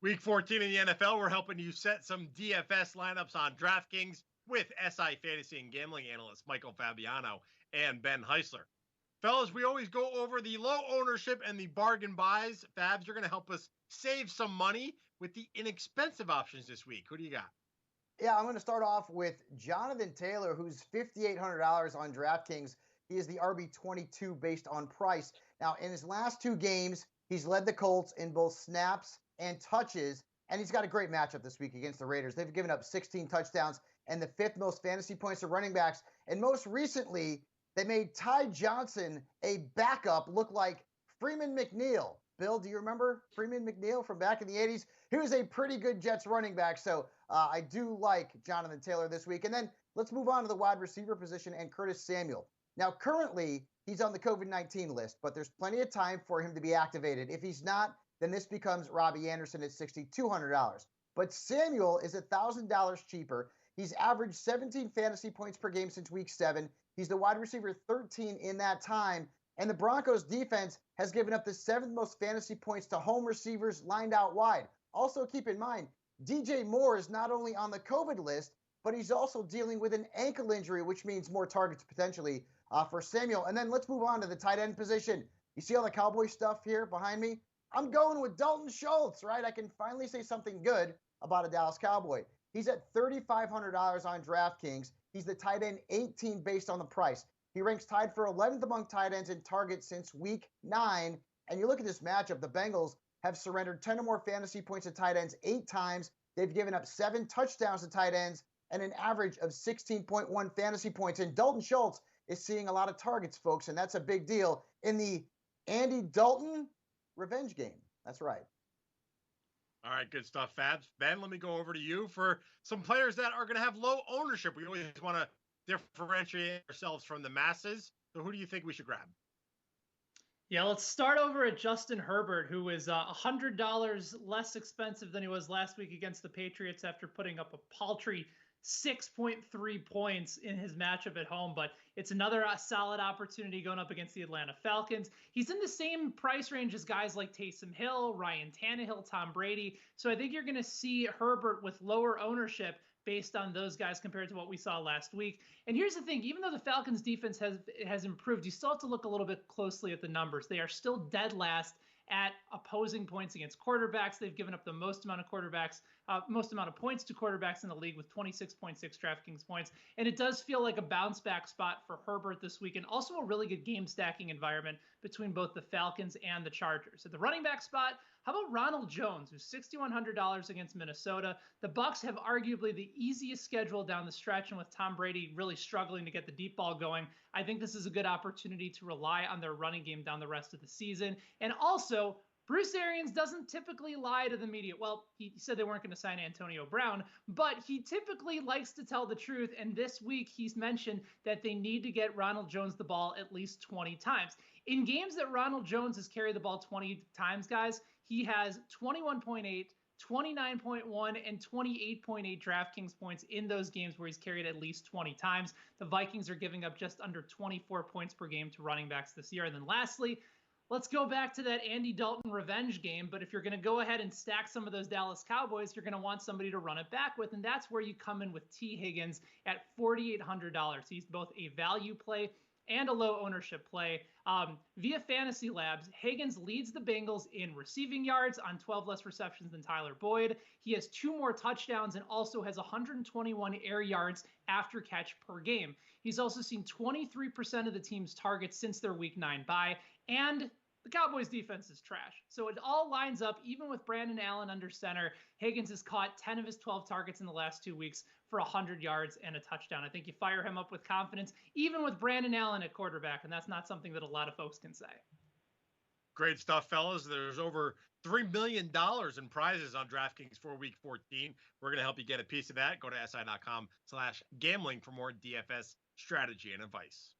Week 14 in the NFL, we're helping you set some DFS lineups on DraftKings with SI Fantasy and Gambling analysts Michael Fabiano and Ben Heisler. Fellas, we always go over the low ownership and the bargain buys. Fabs, you're going to help us save some money with the inexpensive options this week. Who do you got? Yeah, I'm going to start off with Jonathan Taylor, who's $5,800 on DraftKings. He is the RB22 based on price. Now, in his last two games, he's led the Colts in both snaps and touches, and he's got a great matchup this week against the Raiders. They've given up 16 touchdowns and the fifth most fantasy points to running backs. And most recently, they made Ty Johnson, a backup, look like Freeman McNeil. Bill, do you remember Freeman McNeil from back in the 80s? He was a pretty good Jets running back, so I do like Jonathan Taylor this week. And then let's move on to the wide receiver position and Curtis Samuel. Now, currently, he's on the COVID-19 list, but there's plenty of time for him to be activated. If he's not, then this becomes Robbie Anderson at $6,200. But Samuel is $1,000 cheaper. He's averaged 17 fantasy points per game since week 7. He's the wide receiver 13 in that time. And the Broncos defense has given up the 7th most fantasy points to home receivers lined out wide. Also, keep in mind, DJ Moore is not only on the COVID list, but he's also dealing with an ankle injury, which means more targets potentially for Samuel. And then let's move on to the tight end position. You see all the Cowboy stuff here behind me? I'm going with Dalton Schultz, right? I can finally say something good about a Dallas Cowboy. He's at $3,500 on DraftKings. He's the tight end 18 based on the price. He ranks tied for 11th among tight ends in targets since week 9. And you look at this matchup, the Bengals have surrendered 10 or more fantasy points to tight ends 8 times. They've given up 7 touchdowns to tight ends and an average of 16.1 fantasy points. And Dalton Schultz is seeing a lot of targets, folks, and that's a big deal in the Andy Dalton revenge game. That's right. All right, good stuff, Fabs. Ben, let me go over to you for some players that are going to have low ownership. We always want to differentiate ourselves from the masses. So who do you think we should grab? Yeah, let's start over at Justin Herbert, who is $100 less expensive than he was last week against the Patriots after putting up a paltry 6.3 points in his matchup at home. But it's another solid opportunity going up against the Atlanta Falcons. He's in the same price range as guys like Taysom Hill, Ryan Tannehill, Tom Brady. So I think you're going to see Herbert with lower ownership based on those guys compared to what we saw last week. And here's the thing, even though the Falcons defense has improved, you still have to look a little bit closely at the numbers. They are still dead last at opposing points against quarterbacks. They've given up the most amount of points to quarterbacks in the league with 26.6 DraftKings points. And it does feel like a bounce back spot for Herbert this week, and also a really good game stacking environment between both the Falcons and the Chargers. At the running back spot, how about Ronald Jones, who's $6,100 against Minnesota? The Bucs have arguably the easiest schedule down the stretch, and with Tom Brady really struggling to get the deep ball going, I think this is a good opportunity to rely on their running game down the rest of the season. And also, Bruce Arians doesn't typically lie to the media. Well, he said they weren't going to sign Antonio Brown, but he typically likes to tell the truth. And this week, he's mentioned that they need to get Ronald Jones the ball at least 20 times. In games that Ronald Jones has carried the ball 20 times, guys, he has 21.8, 29.1, and 28.8 DraftKings points in those games where he's carried at least 20 times. The Vikings are giving up just under 24 points per game to running backs this year. And then lastly, let's go back to that Andy Dalton revenge game. But if you're going to go ahead and stack some of those Dallas Cowboys, you're going to want somebody to run it back with. And that's where you come in with T. Higgins at $4,800. He's both a value play and a low ownership play. Via Fantasy Labs, Higgins leads the Bengals in receiving yards on 12 less receptions than Tyler Boyd. He has 2 more touchdowns and also has 121 air yards after catch per game. He's also seen 23% of the team's targets since their week 9 bye, and the Cowboys defense is trash. So it all lines up. Even with Brandon Allen under center, Higgins has caught 10 of his 12 targets in the last 2 weeks for 100 yards and a touchdown. I think you fire him up with confidence, even with Brandon Allen at quarterback, and that's not something that a lot of folks can say. Great stuff, fellas. There's over $3 million in prizes on DraftKings for week 14. We're going to help you get a piece of that. Go to si.com/gambling for more DFS strategy and advice.